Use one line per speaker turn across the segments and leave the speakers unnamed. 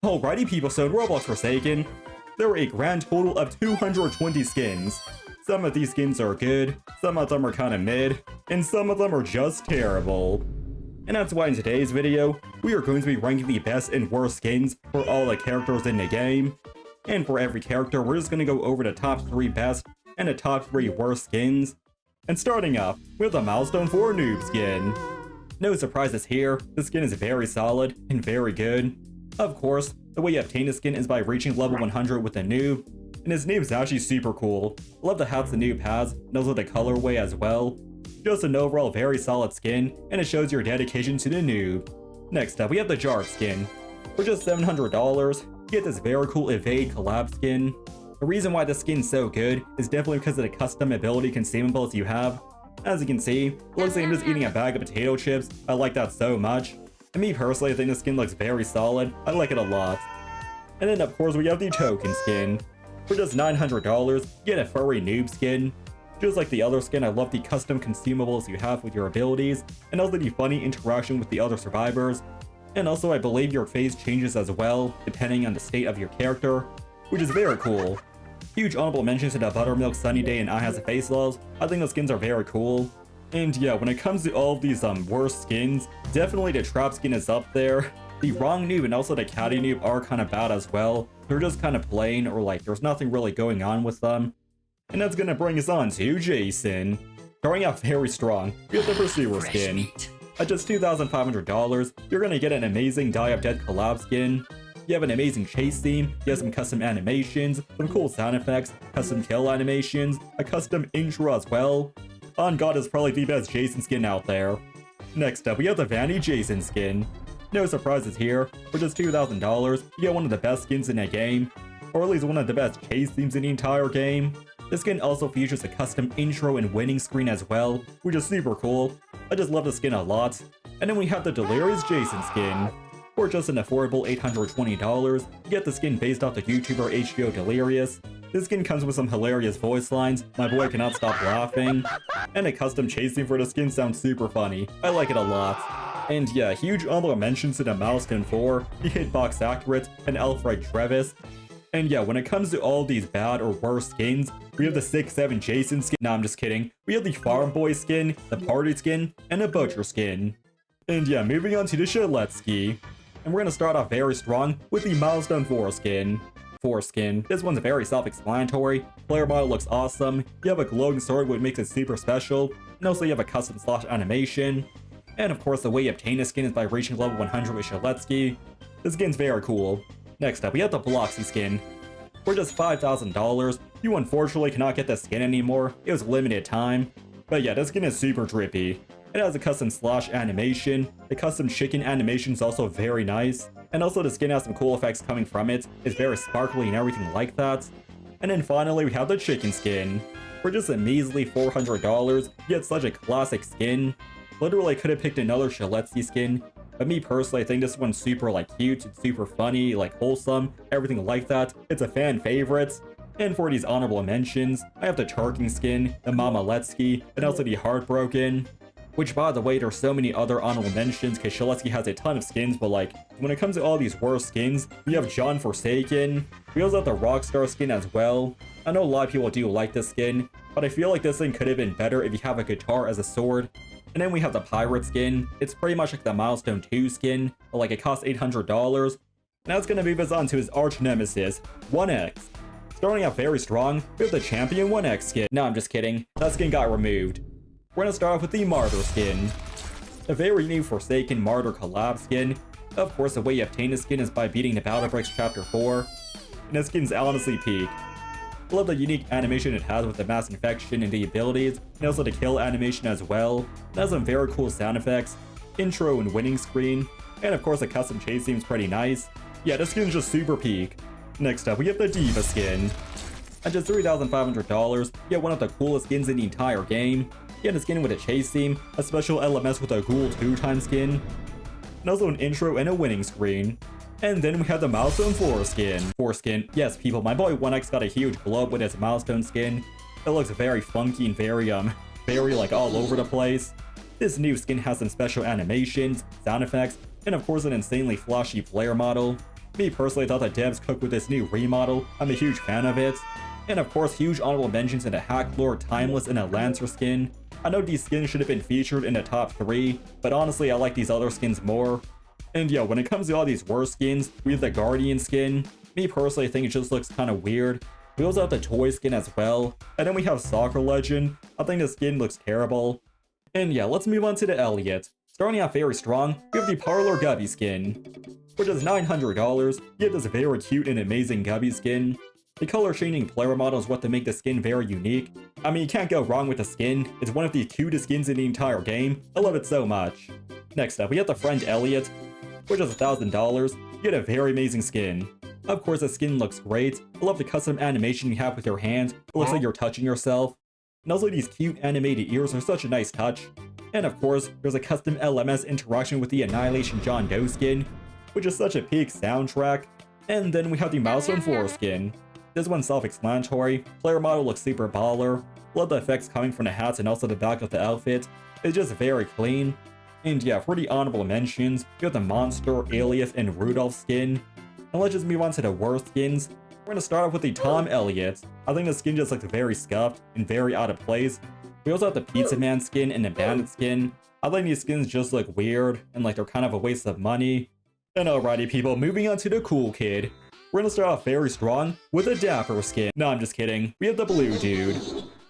Alrighty people, so in Roblox Forsaken, there were a grand total of 220 skins. Some of these skins are good, some of them are kinda mid, and some of them are just terrible. And that's why in today's video, we are going to be ranking the best and worst skins for all the characters in the game. And for every character, we're just gonna go over the top 3 best and the top 3 worst skins. And starting off with the Milestone 4 Noob skin. No surprises here, the skin is very solid and very good. Of course, the way you obtain the skin is by reaching level 100 with the Noob, and his name is actually super cool. I love the hats the Noob has, and also the colorway as well. Just an overall very solid skin, and it shows your dedication to the Noob. Next up, we have the Jar skin. For just $700, you get this very cool Evade collab skin. The reason why this skin is so good is definitely because of the custom ability consumables you have. As you can see, it looks like I'm just eating a bag of potato chips. I like that so much. And me personally, I think this skin looks very solid. I like it a lot. And then of course we have the Token skin. For just $900, you get a furry Noob skin. Just like the other skin, I love the custom consumables you have with your abilities, and also the funny interaction with the other survivors. And also I believe your face changes as well, depending on the state of your character, which is very cool. Huge honorable mentions to the Buttermilk, Sunny Day, and I Has a Face Laws. I think the skins are very cool. And yeah, when it comes to all of these worst skins, definitely the Trap skin is up there. The Wrong Noob and also the Caddy Noob are kind of bad as well. They're just kind of plain, or like there's nothing really going on with them. And that's gonna bring us on to Jason. Starting out very strong, we have the Pursuer skin. At just $2,500, you're gonna get an amazing Die of Dead collab skin. You have an amazing chase theme, you have some custom animations, some cool sound effects, custom kill animations, a custom intro as well. On God is probably the best Jason skin out there. Next up, we have the Vanny Jason skin. No surprises here, for just $2,000, you get one of the best skins in the game, or at least one of the best chase themes in the entire game. This skin also features a custom intro and winning screen as well, which is super cool. I just love the skin a lot. And then we have the Delirious Jason skin. For just an affordable $820, you get the skin based off the YouTuber HBO Delirious. This skin comes with some hilarious voice lines, my boy cannot stop laughing, and a custom chase theme for the skin sounds super funny. I like it a lot. And yeah, huge honorable mentions to the Milestone 4, the Hitbox Accurate, and Alfred Trevis. And yeah, when it comes to all these bad or worse skins, we have the 6'7 Jason skin. Nah, I'm just kidding. We have the Farm Boy skin, the Party skin, and the Butcher skin. And yeah, moving on to the Shedletsky. And we're gonna start off very strong with the Milestone 4 skin. This one's very self-explanatory. Player model looks awesome. You have a glowing sword which makes it super special. And also you have a custom slash animation. And of course the way you obtain the skin is by reaching level 100 with Shedletsky. This skin's very cool. Next up, we have the Bloxy skin. For just $5,000, you unfortunately cannot get this skin anymore. It was limited time. But yeah, this skin is super drippy. It has a custom slash animation. The custom chicken animation is also very nice. And also the skin has some cool effects coming from it. It's very sparkly and everything like that. And then finally we have the chicken skin. For just a measly $400, you get such a classic skin. Literally could have picked another Shedletsky skin. But me personally, I think this one's super cute, it's super funny, wholesome, everything like that. It's a fan favorite. And for these honorable mentions, I have the Tarking skin, the Mamaletsky, and also the Heartbroken. Which, by the way, there's so many other honorable mentions because Shedletsky has a ton of skins, but when it comes to all these worst skins, we have John Forsaken. We also have the Rockstar skin as well. I know a lot of people do like this skin, but I feel like this thing could have been better if you have a guitar as a sword. And then we have the Pirate skin. It's pretty much like the Milestone 2 skin, but it costs $800. And that's gonna move us on to his arch nemesis, 1X. Starting out very strong, we have the Champion 1X skin. No, I'm just kidding. That skin got removed. We're gonna start off with the Martyr skin. A very new Forsaken Martyr collab skin. Of course, the way you obtain this skin is by beating the Battle Bricks Chapter 4. And this skin's honestly peak. I love the unique animation it has with the mass infection and the abilities, and also the kill animation as well. It has some very cool sound effects, intro and winning screen, and of course the custom chase seems pretty nice. Yeah, this skin's just super peak. Next up, we have the Diva skin. At just $3,500, you get one of the coolest skins in the entire game. You get a skin with a chase theme, a special LMS with a Ghoul 2-time skin, and also an intro and a winning screen. And then we have the Milestone 4 skin. Yes, people, my boy 1X got a huge blow up with his Milestone skin. It looks very funky and very all over the place. This new skin has some special animations, sound effects, and of course an insanely flashy player model. Me personally thought the devs cooked with this new remodel. I'm a huge fan of it. And of course, huge honorable mentions in the Hack Lord, Timeless, and a Lancer skin. I know these skins should have been featured in the top 3, but honestly I like these other skins more. And yeah, when it comes to all these worst skins, we have the Guardian skin. Me personally think it just looks kind of weird. We also have the Toy skin as well. And then we have Soccer Legend. I think the skin looks terrible. And yeah, let's move on to the Elliot. Starting out very strong, we have the Parlor Gubby skin, which is $900. You get this very cute and amazing Gubby skin. The color changing player model is what to make the skin very unique. I mean, you can't go wrong with the skin. It's one of the cutest skins in the entire game. I love it so much. Next up, we have the friend Elliot, which is $1,000. You get a very amazing skin. Of course, the skin looks great. I love the custom animation you have with your hand. It looks like you're touching yourself. And also these cute animated ears are such a nice touch. And of course, there's a custom LMS interaction with the Annihilation John Doe skin, which is such a peak soundtrack. And then we have the Milestone 4 skin. This one's self-explanatory. Player model looks super baller. Love the effects coming from the hats and also the back of the outfit. It's just very clean. And yeah, for the honorable mentions, you have the Monster, Alias, and Rudolph skin. And let's just move on to the worst skins. We're gonna start off with the Tom Elliot. I think the skin just looks very scuffed and very out of place. We also have the Pizza Man skin and the Bandit skin. I think these skins just look weird and like they're kind of a waste of money. And alrighty people, moving on to the Cool Kid. We're gonna start off very strong with a Dapper skin. No, I'm just kidding. We have the Blue Dude.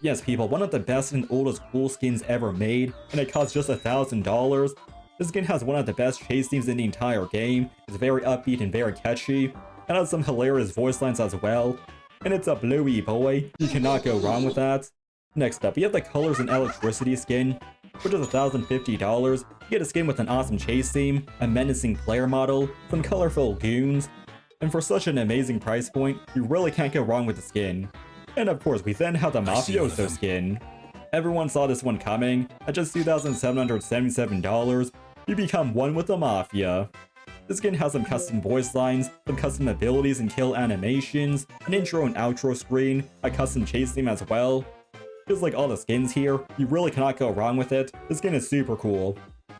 Yes people, one of the best and oldest cool skins ever made, and it costs just $1,000. This skin has one of the best chase themes in the entire game. It's very upbeat and very catchy, and has some hilarious voice lines as well. And it's a bluey boy. You cannot go wrong with that. Next up, we have the Colors and Electricity skin, which is $1,050. You get a skin with an awesome chase theme, a menacing player model, some colorful goons, and for such an amazing price point, you really can't go wrong with the skin. And of course, we then have the Mafioso skin. Everyone saw this one coming. At just $2,777, you become one with the Mafia. This skin has some custom voice lines, some custom abilities and kill animations, an intro and outro screen, a custom chase theme as well. Just like all the skins here, you really cannot go wrong with it. This skin is super cool.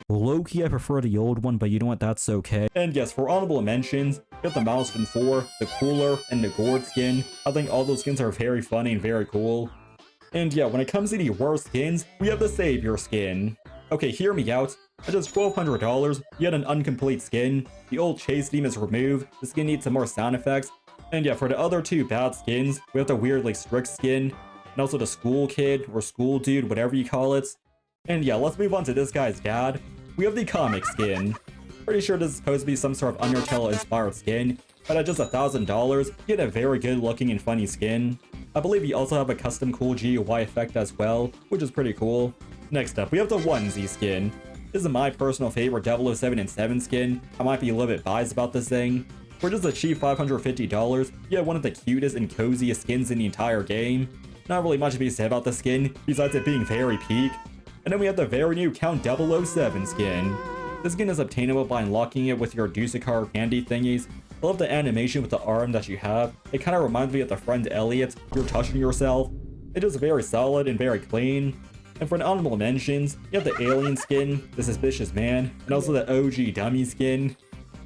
Low-key, I prefer the old one, but you know what, that's okay. And yes, for honorable mentions, we have the Milestone 4, the Cooler, and the Gourd skin. I think all those skins are very funny and very cool. And yeah, when it comes to the worst skins, we have the Savior skin. Okay, hear me out. At just $1,200, you get an incomplete skin. The old chase theme is removed. The skin needs some more sound effects. And yeah, for the other two bad skins, we have the weirdly strict skin, and also the School Kid, or School Dude, whatever you call it. And yeah, let's move on to this guy's dad. We have the Comic skin. Pretty sure this is supposed to be some sort of Undertale-inspired skin, but at just $1,000, you get a very good looking and funny skin. I believe you also have a custom cool GUI effect as well, which is pretty cool. Next up, we have the Onesie skin. This is my personal favorite 007 and 7 skin. I might be a little bit biased about this thing. For just a cheap $550, you get one of the cutest and coziest skins in the entire game. Not really much to be said about the skin, besides it being very peak. And then we have the very new Count 007 skin. This skin is obtainable by unlocking it with your Dusekkar candy thingies. I love the animation with the arm that you have. It kind of reminds me of the friend Elliot. You're touching yourself. It is very solid and very clean. And for the honorable mentions, you have the Alien skin, the Suspicious Man, and also the OG Dummy skin.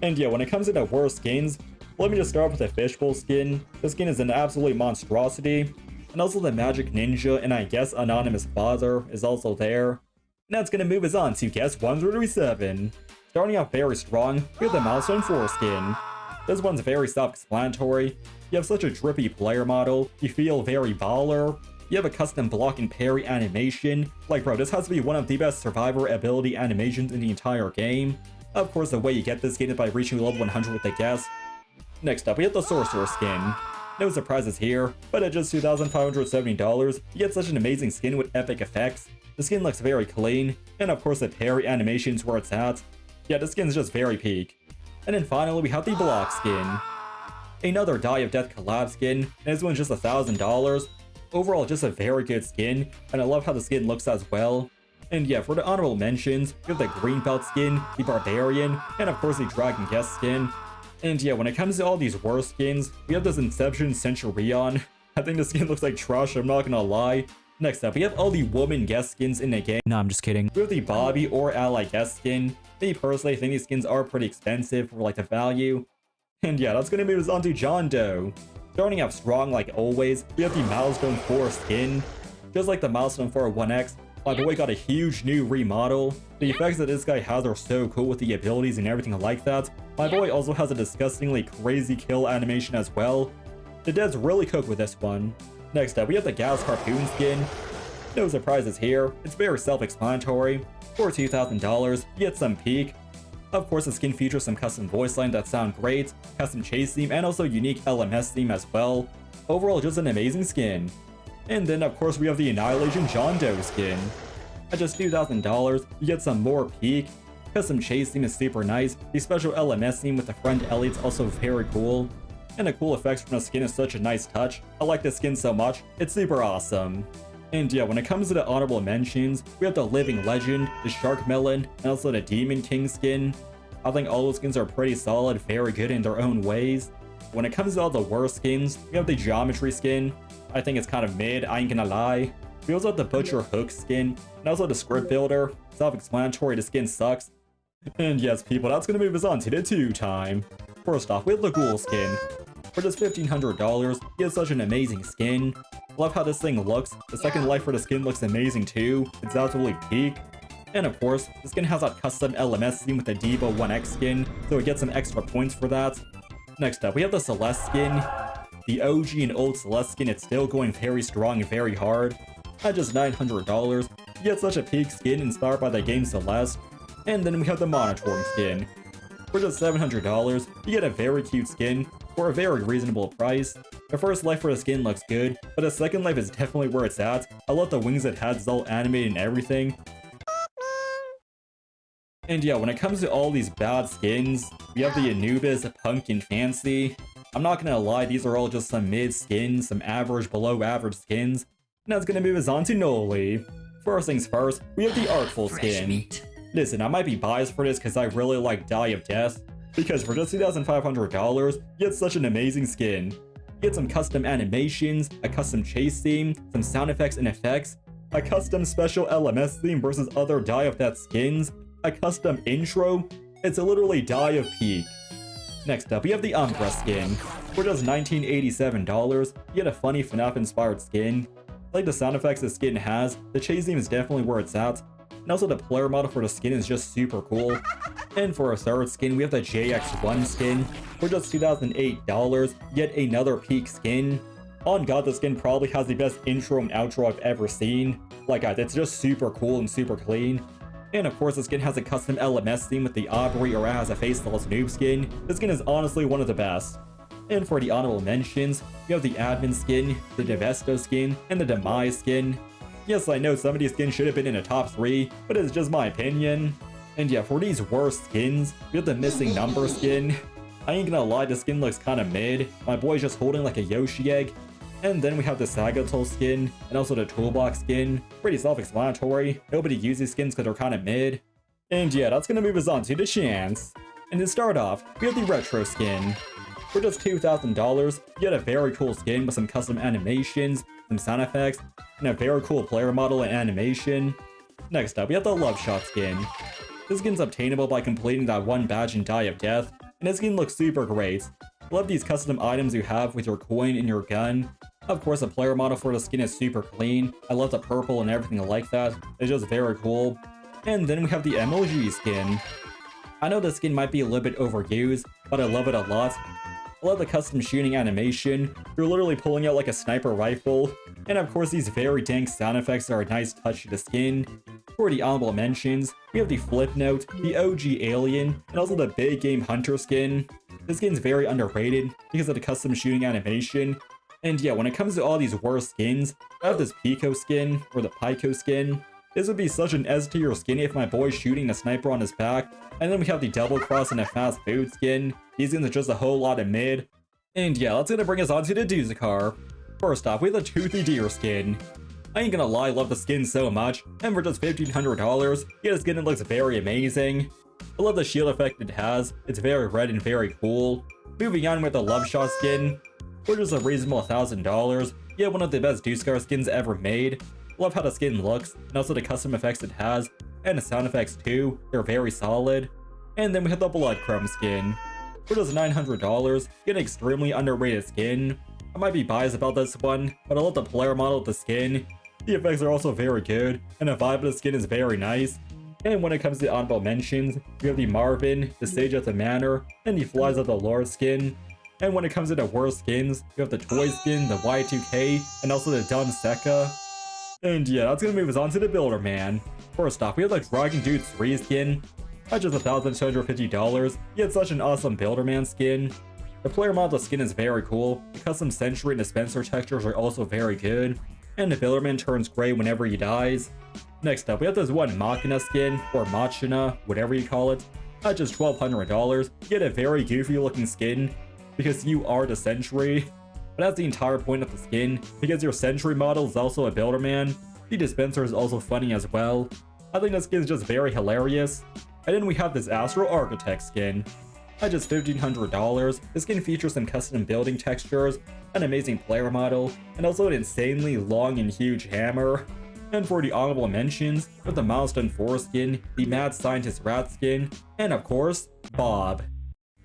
And yeah, when it comes to the worst skins, let me just start with the Fishbowl skin. This skin is an absolute monstrosity. And also the Magic Ninja and I guess Anonymous Father is also there. And that's gonna move us on to guess 1 through 7. Starting off very strong, we have the Milestone 4 skin. This one's very self-explanatory. You have such a drippy player model, you feel very baller. You have a custom block and parry animation. Like bro, this has to be one of the best survivor ability animations in the entire game. Of course, the way you get this skin is by reaching level 100 with a guess. Next up, we have the Sorcerer skin. No surprises here, but at just $2,570, you get such an amazing skin with epic effects. The skin looks very clean, and of course the parry animation's where it's at. Yeah, the skin's just very peak. And then finally, we have the Block skin. Another Die of Death collab skin, and this one's just $1,000. Overall, just a very good skin, and I love how the skin looks as well. And yeah, for the honorable mentions, we have the Green Belt skin, the Barbarian, and of course the Dragon Guest skin. And yeah, when it comes to all these worst skins, we have this Inception Centurion. I think the skin looks like trash, I'm not gonna lie. Next up, we have all the woman guest skins in the game. No, I'm just kidding. We have the Bobby or Ally guest skin. Me personally think these skins are pretty expensive for like the value. And yeah, that's gonna move us on to John Doe. Starting off strong like always, we have the Milestone 4 skin. Just like the Milestone 4 1X, my boy got a huge new remodel. The effects that this guy has are so cool with the abilities and everything like that. My boy also has a disgustingly crazy kill animation as well. The devs really cook with this one. Next up, we have the Gauss Harpoon skin. No surprises here, it's very self-explanatory. For $2,000, you get some peak. Of course, the skin features some custom voice lines that sound great, custom chase theme, and also unique LMS theme as well. Overall, just an amazing skin. And then, of course, we have the Annihilation John Doe skin. At just $2,000, you get some more peak. Custom chase theme is super nice. The special LMS theme with the friend Elliot's also very cool. And the cool effects from the skin is such a nice touch. I like this skin so much, it's super awesome. And yeah, when it comes to the honorable mentions, we have the Living Legend, the Shark Melon, and also the Demon King skin. I think all those skins are pretty solid, very good in their own ways. When it comes to all the worst skins, we have the Geometry skin. I think it's kind of mid, I ain't gonna lie. We also have the Butcher Hook skin, and also the Script Builder. Self-explanatory, the skin sucks. And yes, people, that's gonna move us on to the 2 time. First off, we have the Ghoul skin. For just $1,500, you get such an amazing skin. Love how this thing looks. The second life for the skin looks amazing too. It's absolutely peak. And of course, the skin has that custom LMS theme with the Devo 1X skin, so it gets some extra points for that. Next up, we have the Celeste skin. The OG and old Celeste skin, it's still going very strong and very hard. At just $900, you get such a peak skin inspired by the game Celeste. And then we have the Monitoring skin. For just $700, you get a very cute skin for a very reasonable price. The first life for the skin looks good, but the second life is definitely where it's at. I love the wings it has, it's all animated and everything. And yeah, when it comes to all these bad skins, we have the Anubis, Pumpkin Fancy. I'm not gonna lie, these are all just some mid skins, some average, below average skins. And that's gonna move us on to Noli. First things first, we have the Artful skin. Listen, I might be biased for this because I really like Die of Death. Because for just $2,500, you get such an amazing skin. You get some custom animations, a custom chase theme, some sound effects and effects, a custom special LMS theme versus other Die of Death skins, a custom intro. It's literally Die of Peak. Next up, we have the Umbra skin. For just $1,987, you get a funny FNAF-inspired skin. Like the sound effects the skin has, the chase theme is definitely where it's at. And also the player model for the skin is just super cool. And for a third skin, we have the JX1 skin. For just $2,008, yet another peak skin. On God, the skin probably has the best intro and outro I've ever seen. Like, it's just super cool and super clean. And of course, the skin has a custom LMS theme with the Aubrey or as a faceless noob skin. This skin is honestly one of the best. And for the honorable mentions, we have the Admin skin, the Devesto skin, and the Demise skin. Yes, I know some of these skins should have been in the top 3, but it's just my opinion. And yeah, for these worst skins, we have the Missing Number skin. I ain't gonna lie, the skin looks kinda mid. My boy's just holding like a Yoshi egg. And then we have the Sagatol skin, and also the Toolbox skin. Pretty self-explanatory. Nobody uses skins because they're kinda mid. And yeah, that's gonna move us on to the Chance. And to start off, we have the Retro skin. For just $2,000, you get a very cool skin with some custom animations, some sound effects, and a very cool player model and animation. Next up, we have the Love Shot skin. This skin's obtainable by completing that one badge in Die of Death, and this skin looks super great. Love these custom items you have with your coin and your gun. Of course, the player model for the skin is super clean. I love the purple and everything like that. It's just very cool. And then we have the MLG skin. I know this skin might be a little bit overused, but I love it a lot. I love the custom shooting animation. You're literally pulling out like a sniper rifle. And of course, these very dank sound effects are a nice touch to the skin. For the honorable mentions, we have the Flip Note, the OG Alien, and also the Big Game Hunter skin. This skin's very underrated because of the custom shooting animation. And yeah, when it comes to all these worst skins, I have this Pico skin, or the Pico skin. This would be such an S tier skin if my boy's shooting a sniper on his back. And then we have the Double Cross and a Fast Food skin. These skins are just a whole lot of mid. And yeah, that's gonna bring us on to the Dusekkar. First off, we have the Toothy Deer skin. I ain't gonna lie, I love the skin so much, and for just $1,500, you get a skin that looks very amazing. I love the shield effect it has, it's very red and very cool. Moving on with the Love Shot skin. For just a reasonable $1,000, you get one of the best Dusekkar skins ever made. Love how the skin looks, and also the custom effects it has, and the sound effects too, they're very solid. And then we have the Blood Chrome skin. For just $900, get an extremely underrated skin. I might be biased about this one, but I love the player model of the skin. The effects are also very good, and the vibe of the skin is very nice. And when it comes to honorable mentions, we have the Marvin, the Sage at the Manor, and the Flies of the Lore skin. And when it comes to the worst skins, we have the Toy skin, the Y2K, and also the Dusekkar. And yeah, that's gonna move us on to the Builderman. First off, we have the Dragon Dude 3 skin. At just $1,250, you get such an awesome Builderman skin. The player model of the skin is very cool, the custom Sentry and dispenser textures are also very good, and the Builderman turns gray whenever he dies. Next up, we have this one Machina skin, or Machina, whatever you call it. At just $1,200, you get a very goofy looking skin, because you are the Sentry. But that's the entire point of the skin, because your Sentry model is also a Builderman. The dispenser is also funny as well. I think this skin is just very hilarious. And then we have this Astral Architect skin. At just $1,500, this skin features some custom building textures, an amazing player model, and also an insanely long and huge hammer. And for the honorable mentions, with the Milestone 4 skin, the Mad Scientist Rat skin, and of course, Bob.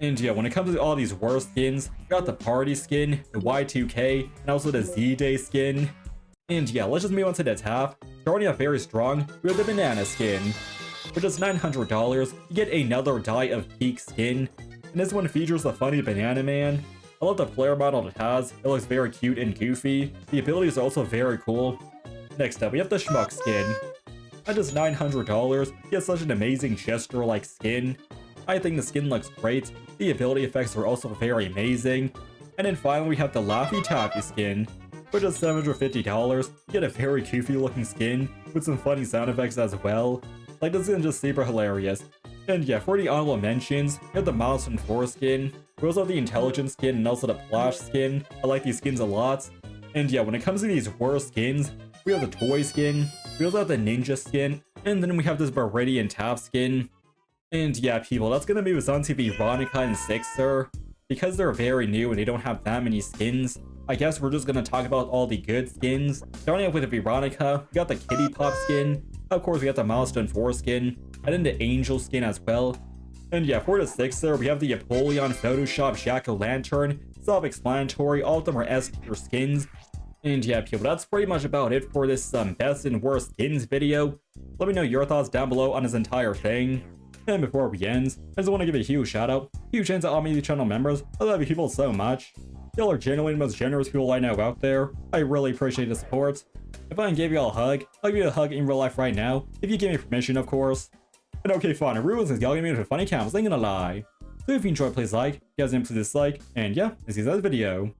And yeah, when it comes to all these worst skins, we got the Party skin, the Y2K, and also the Z-Day skin. And yeah, let's just move on to the Taph. Starting off very strong, we have the Banana skin. For just $900, you get another Die of Peak skin, and this one features the funny Banana Man. I love the player model it has, it looks very cute and goofy. The abilities are also very cool. Next up, we have the Schmuck skin. At just $900, you get such an amazing Jester-like skin. I think the skin looks great, the ability effects are also very amazing. And then finally we have the Laffy Taffy skin. For just $750, you get a very goofy looking skin, with some funny sound effects as well. Like, this skin is just super hilarious. And yeah, for the honorable mentions, we have the Milestone 4 skin. We also have the Intelligence skin and also the Flash skin. I like these skins a lot. And yeah, when it comes to these worst skins, we have the Toy skin, we also have the Ninja skin, and then we have this Viridian Taph skin. And yeah, people, that's gonna move us on to Veeronica and Sixer. Because they're very new and they don't have that many skins, I guess we're just gonna talk about all the good skins. Starting off with the Veeronica, we got the Kitty Pop skin. Of course, we got the Milestone 4 skin, and then the Angel skin as well. And yeah, for the Sixer, we have the Apollyon Photoshop Jack-O-Lantern. Self-explanatory, all of them are S-tier skins. And yeah, people, that's pretty much about it for this best and worst skins video. Let me know your thoughts down below on this entire thing. And before we end, I just want to give a huge shout out, huge thanks to all my channel members. I love you people so much. Y'all are genuinely the most generous people I know out there. I really appreciate the support. If I can give y'all a hug, I'll give you a hug in real life right now, if you give me permission, of course. And okay, fine, rules is y'all give me a funny cams, ain't gonna lie. So if you enjoyed, please like, if you guys didn't, please dislike, and yeah, this is this video.